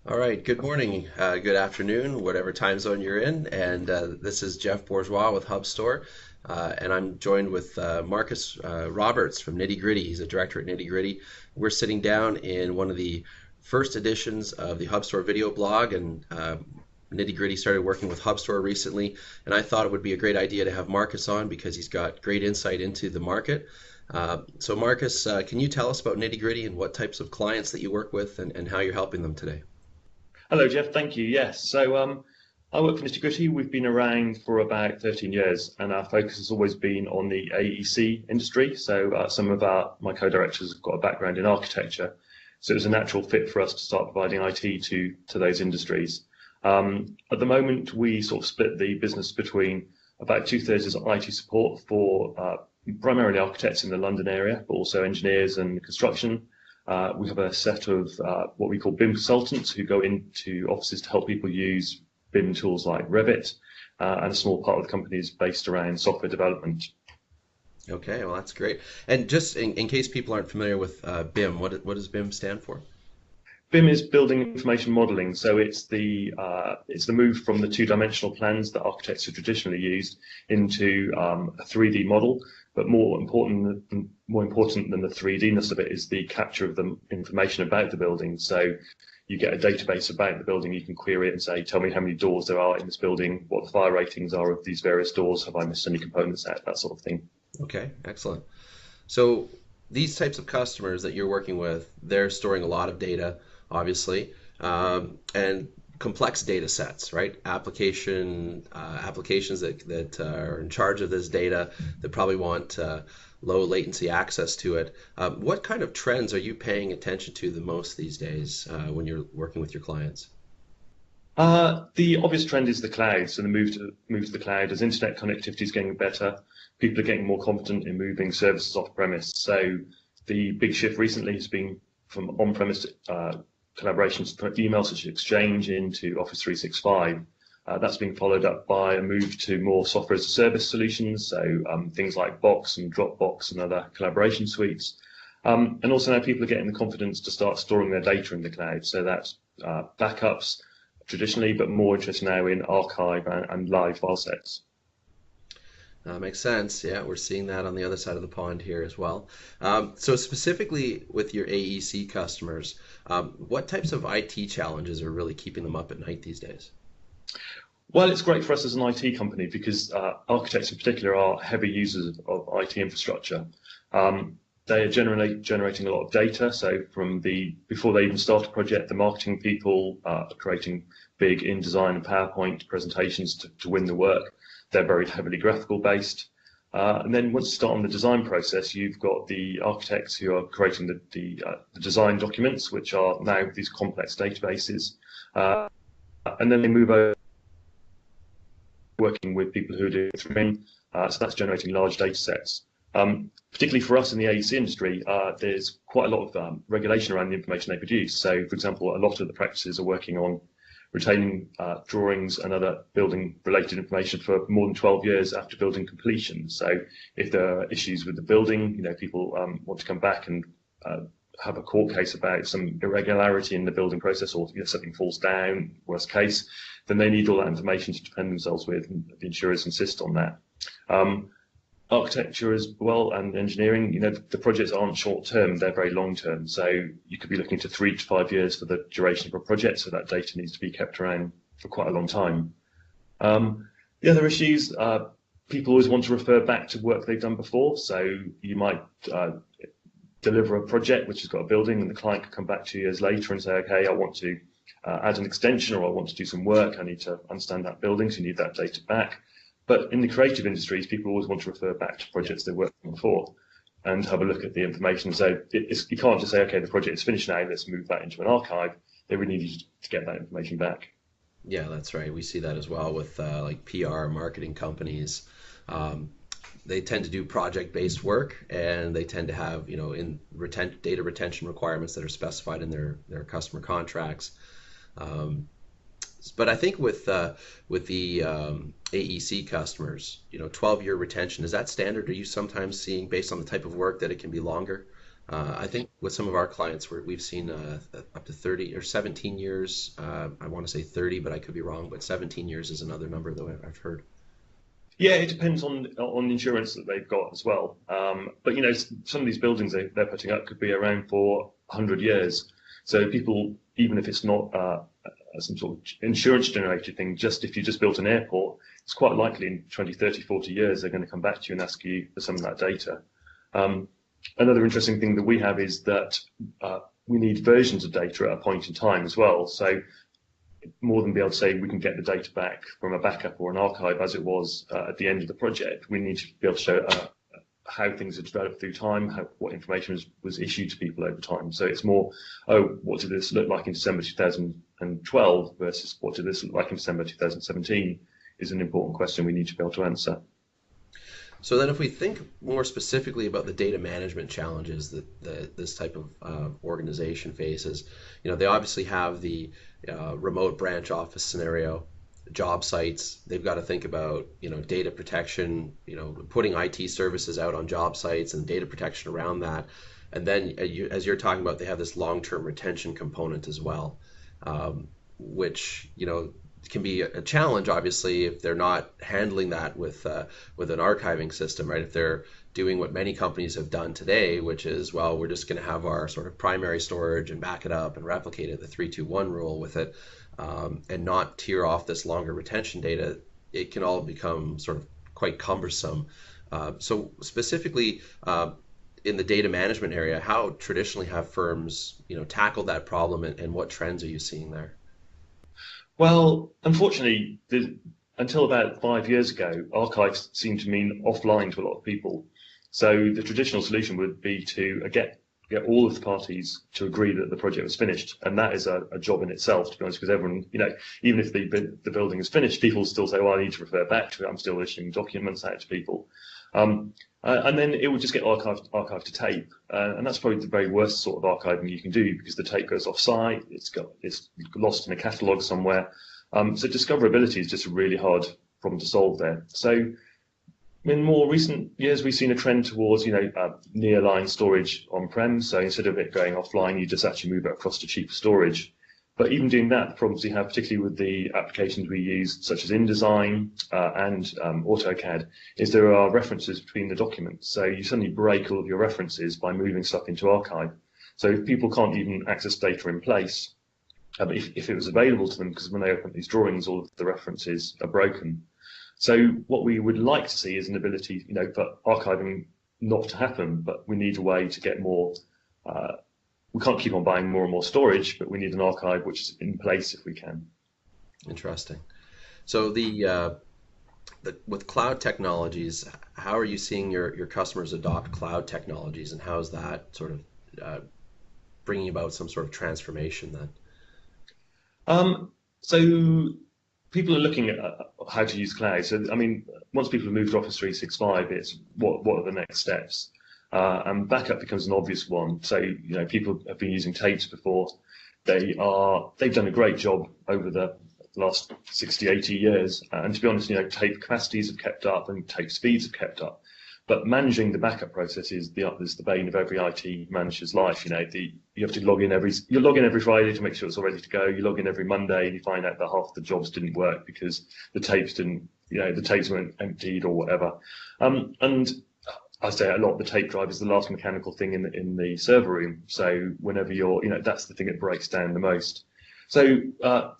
All right, good morning, good afternoon, whatever time zone you're in. And this is Jeff Bourgeois with Hub Store. And I'm joined with Marcus Roberts from Nittygritty. He's a director at Nittygritty. We're sitting down in one of the first editions of the Hub Store video blog. And Nittygritty started working with Hub Store recently. And I thought it would be a great idea to have Marcus on because he's got great insight into the market. So, Marcus, can you tell us about Nittygritty and what types of clients that you work with and how you're helping them today? Hello, Jeff. Thank you. Yes. I work for Nittygritty. We've been around for about 13 years, and our focus has always been on the AEC industry. Some of my co-directors have got a background in architecture, so it was a natural fit for us to start providing IT to those industries. At the moment, we sort of split the business between about two-thirds is IT support for primarily architects in the London area, but also engineers and construction. We have a set of what we call BIM consultants who go into offices to help people use BIM tools like Revit, and a small part of the company is based around software development. Okay, well, that's great. And just in case people aren't familiar with BIM, what does BIM stand for? BIM is building information modeling, so it's the move from the two-dimensional plans that architects have traditionally used into a 3D model. But more important than the 3D-ness of it is the capture of the information about the building. So you get a database about the building, you can query it and say, tell me how many doors there are in this building, what the fire ratings are of these various doors, have I missed any components out, that sort of thing. Okay, excellent. So these types of customers that you're working with, they're storing a lot of data, obviously, and complex data sets, right? Applications that are in charge of this data that probably want low latency access to it. What kind of trends are you paying attention to the most these days when you're working with your clients? The obvious trend is the cloud. So the move to the cloud as internet connectivity is getting better, people are getting more confident in moving services off premise. So the big shift recently has been from on-premise collaborations for email such as Exchange into Office 365. That's been followed up by a move to more software as a service solutions, so things like Box and Dropbox and other collaboration suites. And also now people are getting the confidence to start storing their data in the cloud. So that's backups traditionally, but more interest now in archive and live file sets. Makes sense. Yeah, we're seeing that on the other side of the pond here as well. So specifically with your AEC customers, what types of IT challenges are really keeping them up at night these days? Well, it's great for us as an IT company because architects in particular are heavy users of IT infrastructure. They are generally generating a lot of data. So before they even start a project, the marketing people are creating big InDesign and PowerPoint presentations to win the work. They're very heavily graphical based. And then once you start on the design process, you've got the architects who are creating the design documents, which are now these complex databases. And then they move over working with people who are doing 3D. So that's generating large data sets. Particularly for us in the AEC industry, there's quite a lot of regulation around the information they produce. So, for example, a lot of the practices are working on retaining drawings and other building-related information for more than 12 years after building completion. So, if there are issues with the building, people want to come back and have a court case about some irregularity in the building process, or something falls down, worst case, then they need all that information to defend themselves with, and the insurers insist on that. Architecture as well and engineering, the projects aren't short term, they're very long term. So you could be looking to 3 to 5 years for the duration of a project, so that data needs to be kept around for quite a long time. The other issues, people always want to refer back to work they've done before. So you might deliver a project which has got a building, and the client can come back 2 years later and say, okay, I want to add an extension, or I want to do some work, I need to understand that building, so you need that data back. But in the creative industries, people always want to refer back to projects they've worked on before and have a look at the information. So you can't just say, okay, the project is finished now, let's move that into an archive. They really need to get that information back. Yeah, that's right. We see that as well with like PR marketing companies. They tend to do project-based work, and they tend to have, data retention requirements that are specified in their customer contracts. But I think with the AEC customers, 12-year retention, is that standard? Are you sometimes seeing, based on the type of work, that it can be longer? I think with some of our clients, we've seen up to 30 or 17 years. I want to say 30, but I could be wrong. But 17 years is another number that I've heard. Yeah, it depends on the insurance that they've got as well. But some of these buildings they're putting up could be around for 100 years. So people, even if it's not some sort of insurance generated thing, just if you just built an airport, it's quite likely in 20, 30, 40 years they're going to come back to you and ask you for some of that data. Another interesting thing that we have is that we need versions of data at a point in time as well. So more than be able to say we can get the data back from a backup or an archive as it was at the end of the project, we need to be able to show how things have developed through time, what information was issued to people over time. So it's more, oh, what did this look like in December 2012 versus what did this look like in December 2017 is an important question we need to be able to answer. So then if we think more specifically about the data management challenges that this type of organization faces, they obviously have the remote branch office scenario, job sites. They've got to think about, data protection, putting IT services out on job sites and data protection around that. And then as you're talking about, they have this long-term retention component as well, which, can be a challenge, obviously, if they're not handling that with an archiving system, right? If they're doing what many companies have done today, which is, well, we're just going to have our sort of primary storage and back it up and replicate it, the 3-2-1 rule with it, and not tier off this longer retention data, it can all become sort of quite cumbersome. So specifically, in the data management area, how traditionally have firms, tackled that problem, and what trends are you seeing there? Well, unfortunately, until about 5 years ago, archives seemed to mean offline to a lot of people. So the traditional solution would be to get all of the parties to agree that the project was finished, and that is a job in itself, to be honest, because everyone, even if the building is finished, people still say, "Well, I need to refer back to it. I'm still issuing documents out to people," and then it would just get archived to tape, and that's probably the very worst sort of archiving you can do because the tape goes off-site, it's lost in a catalogue somewhere. So discoverability is just a really hard problem to solve there. So in more recent years, we've seen a trend towards, nearline storage on-prem. So instead of it going offline, you just actually move it across to cheaper storage. But even doing that, the problems we have, particularly with the applications we use, such as InDesign and AutoCAD, is there are references between the documents. So you suddenly break all of your references by moving stuff into archive. So people can't even access data in place if it was available to them, because when they open these drawings, all of the references are broken. So what we would like to see is an ability, for archiving not to happen, but we need a way to get more. We can't keep on buying more and more storage, but we need an archive which is in place if we can. Interesting. So with cloud technologies, how are you seeing your customers adopt cloud technologies, and how is that sort of bringing about some sort of transformation then? So people are looking at how to use cloud. So, once people have moved to Office 365, it's what are the next steps? And backup becomes an obvious one. So, people have been using tapes before. They've done a great job over the last 60, 80 years. And to be honest, tape capacities have kept up and tape speeds have kept up. But managing the backup process is the bane of every IT manager's life. You have to log in every Friday to make sure it's all ready to go. You log in every Monday and you find out that half the jobs didn't work because the tapes weren't emptied or whatever. And I say a lot, the tape drive is the last mechanical thing in the server room. So whenever that's the thing that breaks down the most. So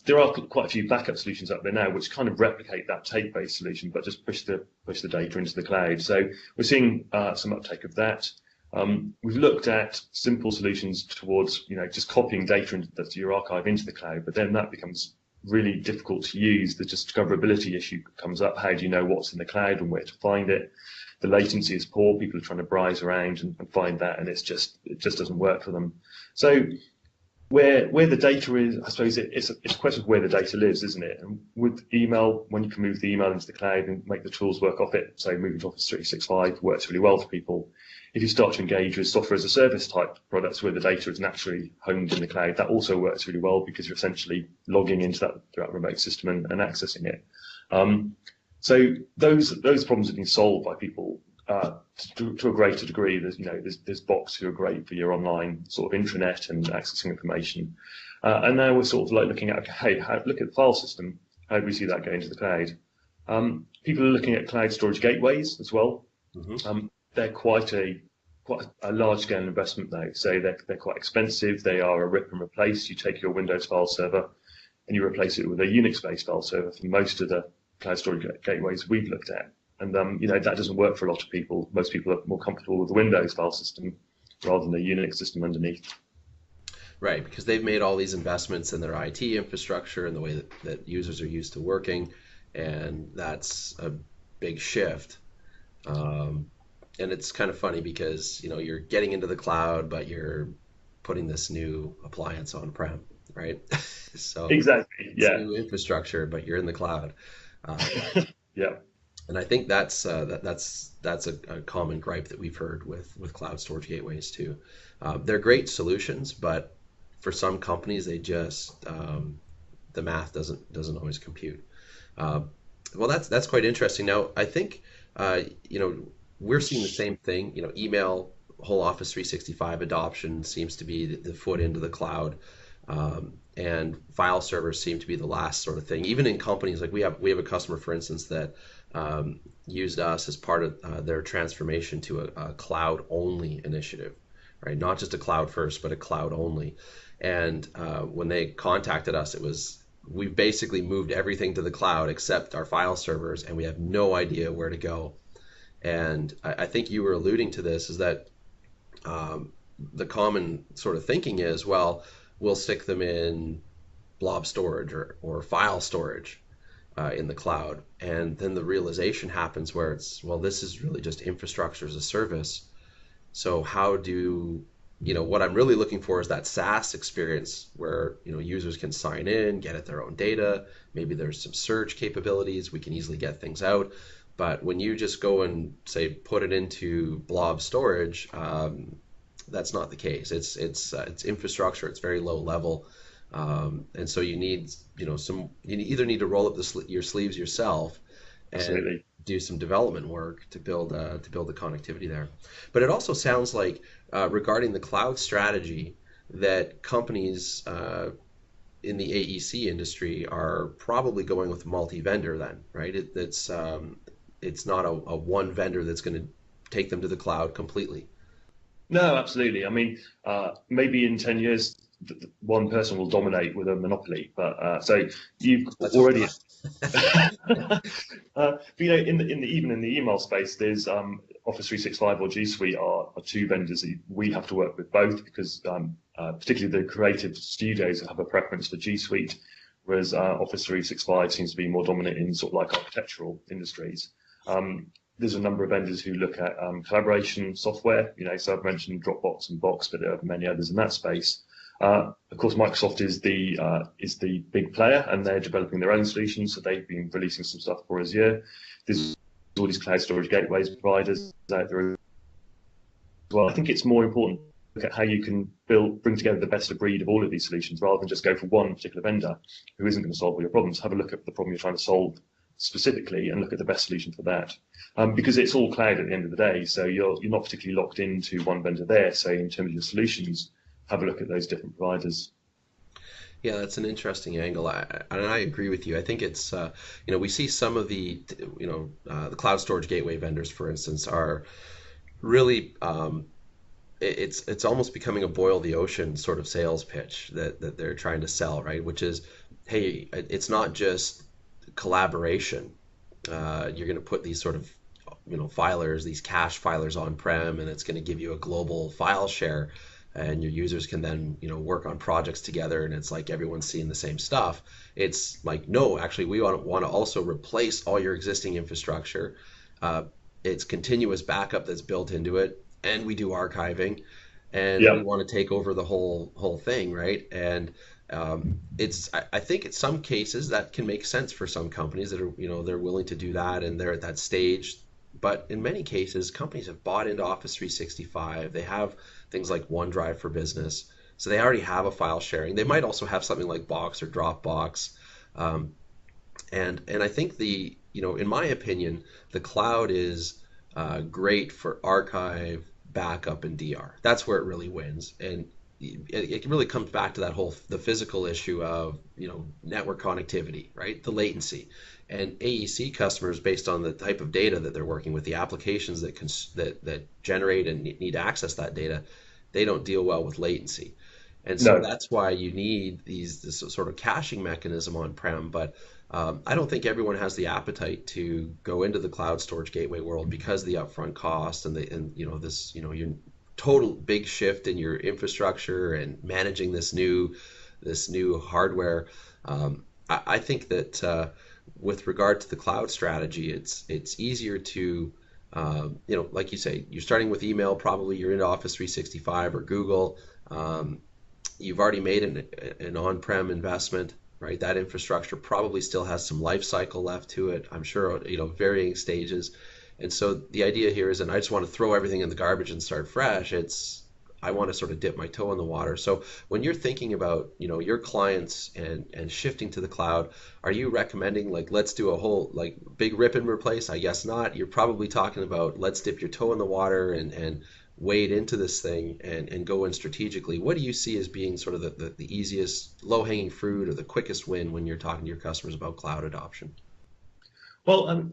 there are quite a few backup solutions up there now which kind of replicate that tape-based solution, but just push the data into the cloud. So we're seeing some uptake of that. We've looked at simple solutions towards just copying data that's your archive into the cloud, but then that becomes really difficult to use. The discoverability issue comes up. How do you know what's in the cloud and where to find it? The latency is poor. People are trying to browse around and find that, and it just doesn't work for them. So where the data is, I suppose it's a question of where the data lives, isn't it? And with email, when you can move the email into the cloud and make the tools work off it, so moving to Office 365 works really well for people. If you start to engage with software as a service type products where the data is naturally honed in the cloud, that also works really well because you're essentially logging into that remote system and accessing it. So those problems have been solved by people to a greater degree. There's Box who are great for your online sort of intranet and accessing information. And now we're sort of like looking at, okay, hey, look at the file system. How do we see that going to the cloud? People are looking at cloud storage gateways as well. They're quite a large scale investment though, so they're quite expensive. They are a rip and replace. You take your Windows file server and you replace it with a Unix based file server for most of the cloud storage gateways we've looked at. And that doesn't work for a lot of people. Most people are more comfortable with the Windows file system rather than the Unix system underneath. Right, because they've made all these investments in their IT infrastructure and the way that users are used to working, and that's a big shift. And it's kind of funny because you're getting into the cloud, but you're putting this new appliance on-prem, right? So exactly, it's new infrastructure, but you're in the cloud. Yeah. And I think that's a common gripe that we've heard with cloud storage gateways too. They're great solutions, but for some companies, they just the math doesn't always compute. Well, that's quite interesting. Now, I think we're seeing the same thing. Email, whole Office 365 adoption seems to be the foot into the cloud, and file servers seem to be the last sort of thing. Even in companies like we have a customer, for instance, that used us as part of their transformation to a cloud-only initiative, right? Not just a cloud first, but a cloud only. And when they contacted us, we basically moved everything to the cloud except our file servers, and we have no idea where to go. And I think you were alluding to this, is that the common sort of thinking is, well, we'll stick them in blob storage or file storage in the cloud. And then the realization happens where it's, well, this is really just infrastructure as a service. So how do, what I'm really looking for is that SaaS experience where, users can sign in, get at their own data. Maybe there's some search capabilities. We can easily get things out. But when you just go and say, put it into blob storage, that's not the case. It's infrastructure. It's very low level. And so you need, you either need to roll up your sleeves yourself and Absolutely. do some development work to build the connectivity there. But it also sounds like regarding the cloud strategy that companies in the AEC industry are probably going with multi-vendor then, right? It's not a one vendor that's going to take them to the cloud completely. No, absolutely. I mean, maybe in 10 years, one person will dominate with a monopoly. But so you've already, but even in the email space, there's Office 365 or G Suite are two vendors that we have to work with both because particularly the creative studios have a preference for G Suite, whereas Office 365 seems to be more dominant in sort of like architectural industries. There's a number of vendors who look at collaboration software, so I've mentioned Dropbox and Box, but there are many others in that space. Of course, Microsoft is the big player, and they're developing their own solutions, so they've been releasing some stuff for Azure. There's all these cloud storage gateways providers out there as well. I think it's more important to look at how you can bring together the best of breed of all of these solutions, rather than just go for one particular vendor who isn't going to solve all your problems. Have a look at the problem you're trying to solve specifically and look at the best solution for that, because it's all cloud at the end of the day, so you're not particularly locked into one vendor there. So in terms of your solutions, have a look at those different providers. Yeah, that's an interesting angle, and I agree with you. I think it's we see some of the the cloud storage gateway vendors, for instance, are really it's almost becoming a boil the ocean sort of sales pitch that they're trying to sell, right? Which is, hey, it's not just collaboration. You're going to put these sort of filers, these cache filers on-prem, and it's going to give you a global file share, and your users can then work on projects together, and it's like everyone's seeing the same stuff. It's like, no, actually, we want to also replace all your existing infrastructure. It's continuous backup that's built into it, and we do archiving, and we want to take over the whole thing, right? And I think in some cases that can make sense for some companies that are they're willing to do that, and they're at that stage. But in many cases, companies have bought into Office 365. They have things like OneDrive for Business, so they already have a file sharing. They might also have something like Box or Dropbox, and I think in my opinion, the cloud is great for archive, backup, and DR. That's where it really wins. And it really comes back to that whole the physical issue of network connectivity, right? The latency. And AEC customers, based on the type of data that they're working with, the applications that generate and need to access that data, they don't deal well with latency. And so No, that's why you need this sort of caching mechanism on-prem. But I don't think everyone has the appetite to go into the cloud storage gateway world because of the upfront cost and your total big shift in your infrastructure and managing this new hardware. I think that with regard to the cloud strategy, it's easier to like you say, you're starting with email, probably you're into Office 365 or Google. You've already made an on-prem investment, right? That infrastructure probably still has some life cycle left to it. I'm sure, varying stages. And so the idea here isn't I just want to throw everything in the garbage and start fresh. It's I want to sort of dip my toe in the water. So when you're thinking about, your clients and shifting to the cloud, are you recommending like let's do a whole like big rip and replace? I guess not. You're probably talking about let's dip your toe in the water and wade into this thing and go in strategically. What do you see as being sort of the easiest low-hanging fruit or the quickest win when you're talking to your customers about cloud adoption? well,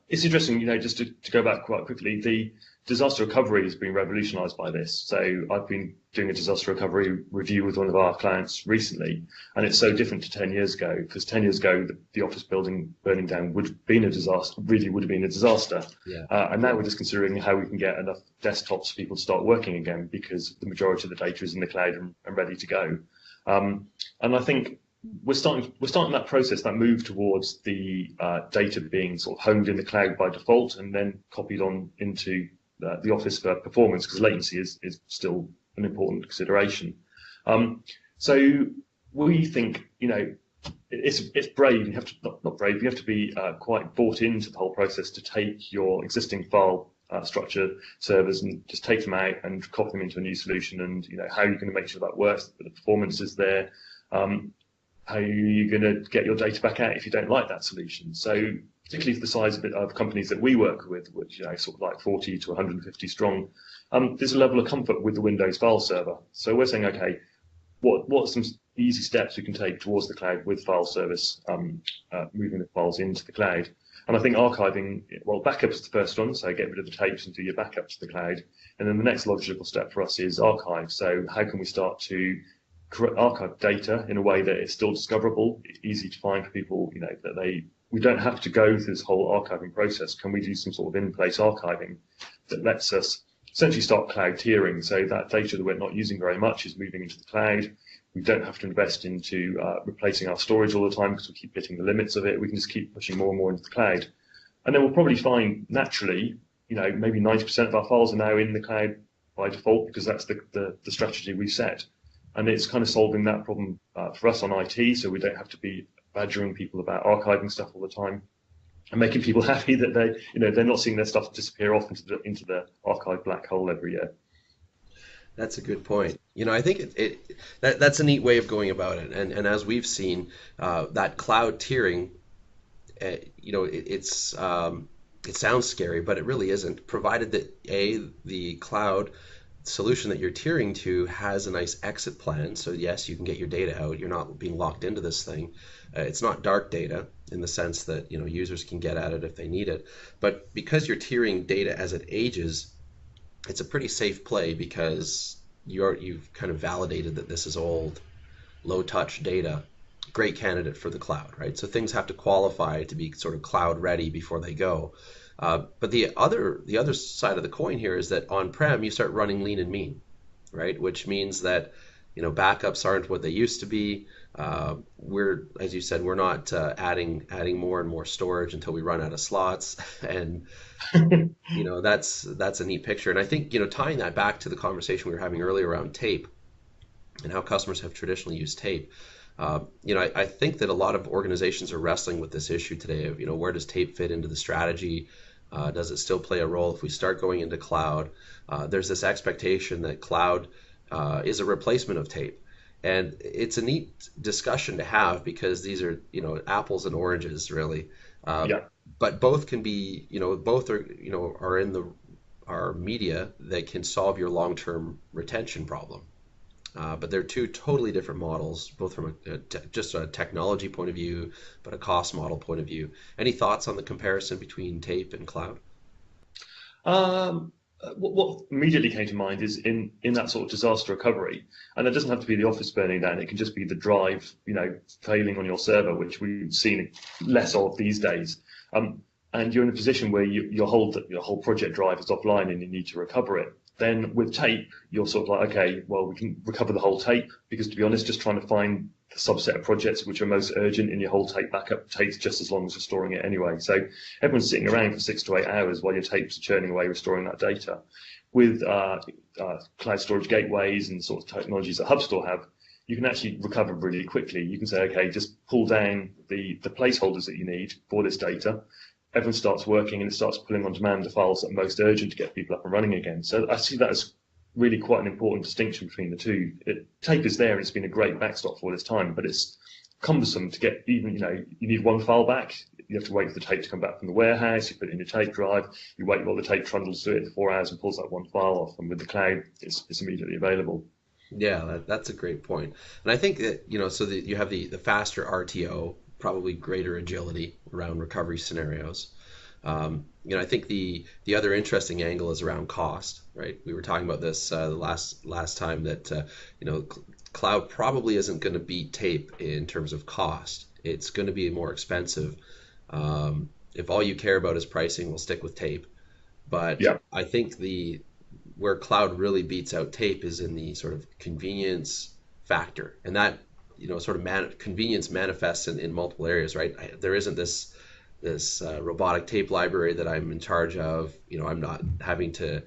it's interesting, just to go back quite quickly, the disaster recovery has been revolutionized by this. So I've been doing a disaster recovery review with one of our clients recently, and it's so different to 10 years ago, because 10 years ago, the office building burning down would have been a disaster, really would have been a disaster. Yeah. And now we're just considering how we can get enough desktops for people to start working again, because the majority of the data is in the cloud and ready to go. And I think we're starting that process, that move towards the data being sort of honed in the cloud by default and then copied on into the office for performance, because latency is still an important consideration. So we think, it's brave. You have to not brave. You have to be quite bought into the whole process to take your existing file structure servers and just take them out and copy them into a new solution. And how you're going to make sure that works, that the performance is there. How are you going to get your data back out if you don't like that solution? So particularly for the size of companies that we work with, which sort of like 40 to 150 strong, there's a level of comfort with the Windows file server. So we're saying, okay, what are some easy steps we can take towards the cloud with file service, moving the files into the cloud? And I think archiving, well, backup is the first one, so get rid of the tapes and do your backup to the cloud. And then the next logical step for us is archive. So how can we start to archive data in a way that is still discoverable, easy to find for people, that we don't have to go through this whole archiving process. Can we do some sort of in-place archiving that lets us essentially start cloud tiering, so that data that we're not using very much is moving into the cloud. We don't have to invest into replacing our storage all the time because we keep hitting the limits of it. We can just keep pushing more and more into the cloud. And then we'll probably find naturally, maybe 90% of our files are now in the cloud by default, because that's the strategy we've set. And it's kind of solving that problem for us on IT, so we don't have to be badgering people about archiving stuff all the time, and making people happy that they're not seeing their stuff disappear off into the archive black hole every year. That's a good point. I think that's a neat way of going about it. And as we've seen, that cloud tiering, it sounds scary, but it really isn't. Provided that the cloud solution that you're tiering to has a nice exit plan. So yes, you can get your data out. You're not being locked into this thing. It's not dark data in the sense that users can get at it if they need it. But because you're tiering data as it ages, it's a pretty safe play because you've kind of validated that this is old, low touch data, great candidate for the cloud, right? So things have to qualify to be sort of cloud ready before they go. But the other side of the coin here is that on-prem you start running lean and mean, right? Which means that backups aren't what they used to be. As you said, we're not adding more and more storage until we run out of slots, and that's a neat picture. And I think tying that back to the conversation we were having earlier around tape and how customers have traditionally used tape. I think that a lot of organizations are wrestling with this issue today of where does tape fit into the strategy? Does it still play a role if we start going into cloud? There's this expectation that cloud is a replacement of tape. And it's a neat discussion to have because these are, apples and oranges, really. Yeah. but both can be, both are, are in the are media that can solve your long-term retention problem. But they're two totally different models, both from just a technology point of view, but a cost model point of view. Any thoughts on the comparison between tape and cloud? Um, what immediately came to mind is in that sort of disaster recovery, and it doesn't have to be the office burning down. It can just be the drive, failing on your server, which we've seen less of these days. And you're in a position where your whole project drive is offline and you need to recover it. Then with tape, you're sort of like, okay, well, we can recover the whole tape because, to be honest, just trying to find the subset of projects which are most urgent in your whole tape backup takes just as long as restoring it anyway. So everyone's sitting around for 6 to 8 hours while your tapes are churning away restoring that data. With cloud storage gateways and sort of technologies that HubStore have, you can actually recover really quickly. You can say, okay, just pull down the placeholders that you need for this data. Everyone starts working and it starts pulling on demand the files that are most urgent to get people up and running again. So I see that as really quite an important distinction between the two. Tape is there and it's been a great backstop for all this time, but it's cumbersome to get even, you need one file back. You have to wait for the tape to come back from the warehouse. You put it in your tape drive. You wait while the tape trundles through it for 4 hours and pulls that one file off. And with the cloud, it's immediately available. Yeah, that's a great point. And I think that, so that you have the faster RTO, probably greater agility around recovery scenarios. I think the other interesting angle is around cost, right? We were talking about this last time that cloud probably isn't going to beat tape in terms of cost. It's going to be more expensive. If all you care about is pricing, we'll stick with tape. But Yeah. I think where cloud really beats out tape is in the sort of convenience factor, and that sort of convenience manifests in multiple areas, right? There isn't this robotic tape library that I'm in charge of. I'm not having to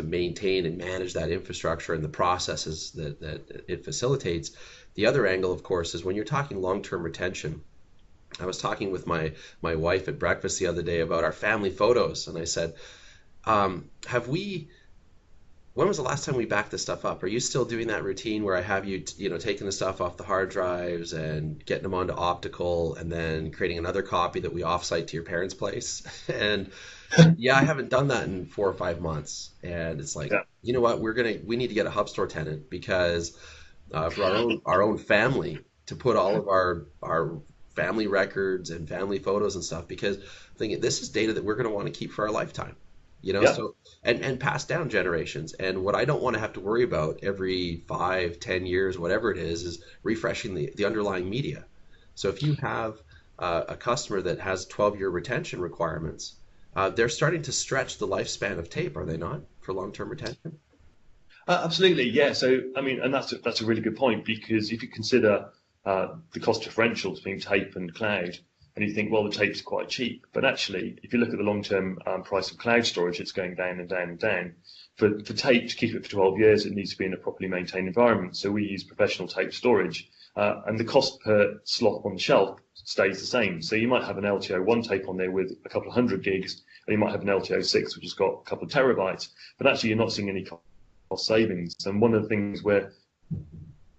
maintain and manage that infrastructure and the processes that it facilitates. The other angle, of course, is when you're talking long-term retention. I was talking with my wife at breakfast the other day about our family photos, and I said, have we when was the last time we backed this stuff up? Are you still doing that routine where I have you, taking the stuff off the hard drives and getting them onto optical and then creating another copy that we offsite to your parents' place? And yeah, I haven't done that in 4 or 5 months. And it's like, Yeah. you know what? We need to get a hub store tenant because for our own family to put all of our family records and family photos and stuff, because I'm thinking this is data that we're going to want to keep for our lifetime. Yeah. So and pass down generations. And what I don't want to have to worry about every 5, 10 years, whatever it is refreshing the underlying media. So if you have a customer that has 12-year retention requirements, they're starting to stretch the lifespan of tape, are they not, for long-term retention? Absolutely, yeah. So, I mean, and that's a really good point because if you consider the cost differential between tape and cloud, and you think, well, the tape's quite cheap, but actually, if you look at the long-term price of cloud storage, it's going down and down and down. For tape to keep it for 12 years, it needs to be in a properly maintained environment. So we use professional tape storage, and the cost per slot on the shelf stays the same. So you might have an LTO1 tape on there with a couple of 100 gigs, and you might have an LTO6 which has got a couple of terabytes, but actually you're not seeing any cost savings. And one of the things we're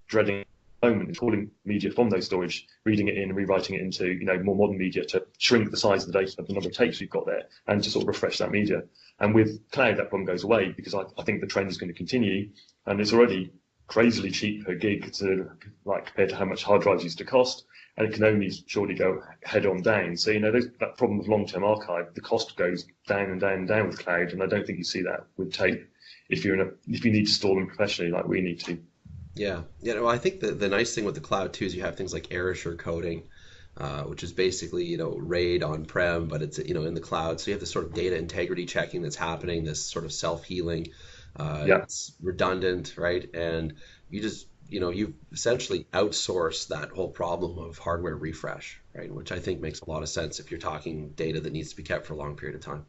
dreading at the moment is pulling media from those storage, reading it in and rewriting it into more modern media to shrink the size of the data of the number of tapes we've got there and to sort of refresh that media. And with cloud, that problem goes away because I think the trend is going to continue, and it's already crazily cheap per gig compared to how much hard drives used to cost, and it can only surely go head on down. So that problem of long-term archive, the cost goes down and down and down with cloud, and I don't think you see that with tape if you need to store them professionally like we need to. Yeah, I think the nice thing with the cloud too is you have things like erasure coding, which is basically RAID on-prem, but it's in the cloud. So you have this sort of data integrity checking that's happening, this sort of self-healing. Yeah. It's redundant, right? And you just you've essentially outsourced that whole problem of hardware refresh, right? Which I think makes a lot of sense if you're talking data that needs to be kept for a long period of time.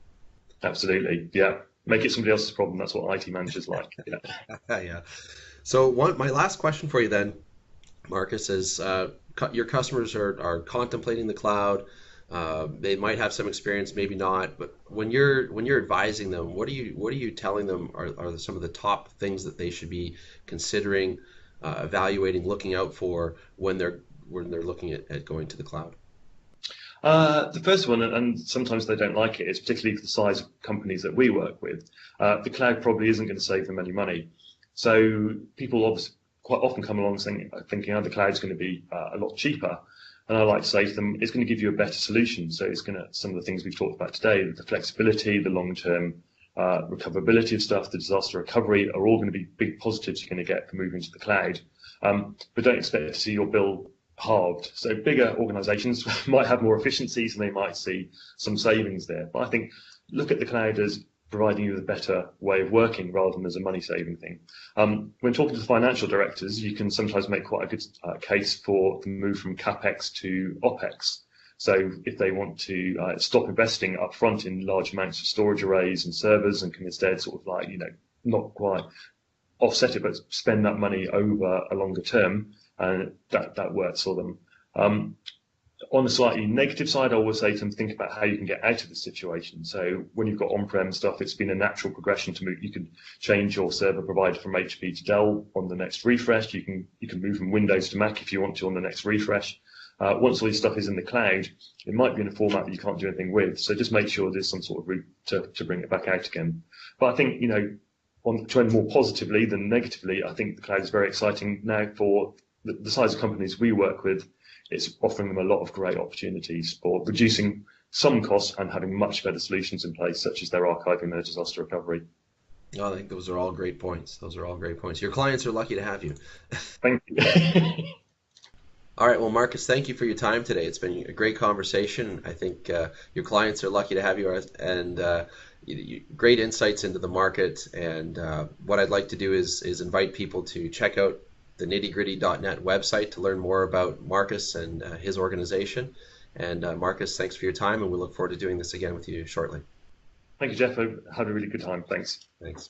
Absolutely, yeah. Make it somebody else's problem. That's what IT managers like. Yeah. Yeah. So my last question for you then, Marcus, is your customers are contemplating the cloud. They might have some experience, maybe not. But when you're advising them, what are you telling them are some of the top things that they should be considering, evaluating, looking out for when they're looking at going to the cloud? The first one, and sometimes they don't like it, is particularly for the size of companies that we work with. The cloud probably isn't going to save them any money. So people obviously quite often come along thinking, oh, the cloud's going to be a lot cheaper. And I like to say to them, it's going to give you a better solution. So it's going to, some of the things we've talked about today, the flexibility, the long-term recoverability of stuff, the disaster recovery are all going to be big positives you're going to get for moving to the cloud. But don't expect to see your bill halved. So bigger organizations might have more efficiencies and they might see some savings there. But I think look at the cloud as providing you with a better way of working rather than as a money saving thing. When talking to the financial directors, you can sometimes make quite a good case for the move from CapEx to OpEx. So if they want to stop investing up front in large amounts of storage arrays and servers and can instead sort of like, not quite offset it, but spend that money over a longer term, and that works for them. On the slightly negative side, I always say to them, think about how you can get out of the situation. So when you've got on-prem stuff, it's been a natural progression to move. You can change your server provider from HP to Dell on the next refresh. You can move from Windows to Mac if you want to on the next refresh. Once all your stuff is in the cloud, it might be in a format that you can't do anything with. So just make sure there's some sort of route to bring it back out again. But I think, on trend more positively than negatively, I think the cloud is very exciting now for the size of companies we work with. It's offering them a lot of great opportunities for reducing some costs and having much better solutions in place, such as their archiving and their disaster recovery. I think those are all great points. Those are all great points. Your clients are lucky to have you. Thank you. All right, well, Marcus, thank you for your time today. It's been a great conversation. I think your clients are lucky to have you, and great insights into the market. And what I'd like to do is invite people to check out the nittygritty.net website to learn more about Marcus and his organization. And Marcus, thanks for your time, and we look forward to doing this again with you shortly. Thank you, Jeff. I had a really good time. Thanks. Thanks.